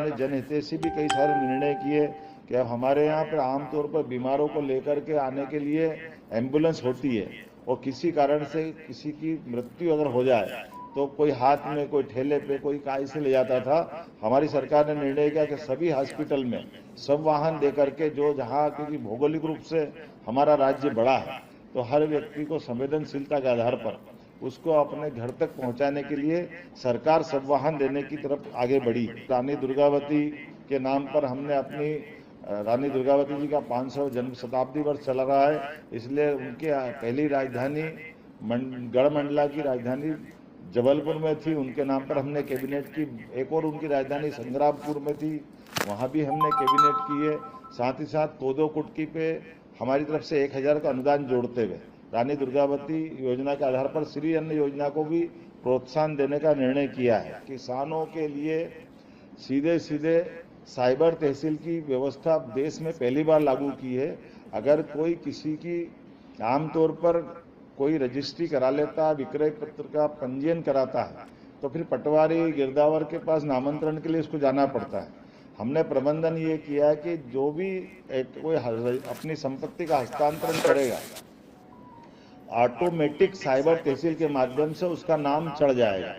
हमने जनहितैषी भी कई सारे निर्णय किए कि अब हमारे यहाँ पर आमतौर पर बीमारों को लेकर के आने के लिए एम्बुलेंस होती है, और किसी कारण से किसी की मृत्यु अगर हो जाए तो कोई हाथ में, कोई ठेले पे, कोई काय से ले जाता था। हमारी सरकार ने निर्णय किया कि सभी हॉस्पिटल में सब वाहन दे करके, जो जहाँ, क्योंकि भौगोलिक रूप से हमारा राज्य बड़ा है, तो हर व्यक्ति को संवेदनशीलता के आधार पर उसको अपने घर तक पहुंचाने के लिए सरकार सब वाहन देने की तरफ आगे बढ़ी। रानी दुर्गावती के नाम पर हमने अपनी रानी दुर्गावती जी का 500 जन्म शताब्दी वर्ष चल रहा है, इसलिए उनके पहली राजधानी गढ़मंडला की राजधानी जबलपुर में थी, उनके नाम पर हमने कैबिनेट की। एक और उनकी राजधानी संग्रामपुर में थी, वहाँ भी हमने कैबिनेट की है। साथ ही साथ कोदो कुटकी पे हमारी तरफ से 1000 का अनुदान जोड़ते हुए रानी दुर्गावती योजना के आधार पर श्री अन्न योजना को भी प्रोत्साहन देने का निर्णय किया है। किसानों के लिए सीधे सीधे साइबर तहसील की व्यवस्था देश में पहली बार लागू की है। अगर कोई किसी की आमतौर पर कोई रजिस्ट्री करा लेता, विक्रय पत्र का पंजीयन कराता है, तो फिर पटवारी गिरदावर के पास नामांतरण के लिए उसको जाना पड़ता है। हमने प्रबंधन ये किया है कि जो भी कोई अपनी संपत्ति का हस्तांतरण करेगा, ऑटोमेटिक साइबर तहसील के माध्यम से उसका नाम चढ़ जाएगा।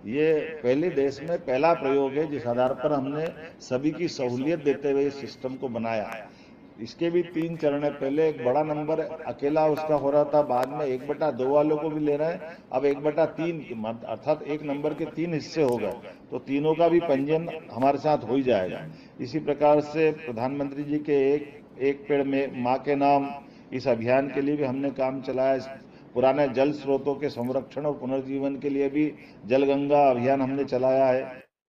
ये पहले देश में पहला प्रयोग है जिस आधार पर हमने सभी की सहूलियत देते हुए इस सिस्टम को बनाया। इसके भी 3 चरण है। पहले एक बड़ा नंबर अकेला उसका हो रहा था, बाद में 1/2 वालों को भी ले रहे हैं, अब 1/3 अर्थात 1 नंबर के 3 हिस्से हो गए, तो तीनों का भी पंजीयन हमारे साथ हो ही जाएगा। इसी प्रकार से प्रधानमंत्री जी के एक पेड़ में माँ के नाम, इस अभियान के लिए भी हमने काम चलाया। पुराने जल स्रोतों के संरक्षण और पुनर्जीवन के लिए भी जल गंगा अभियान हमने चलाया है।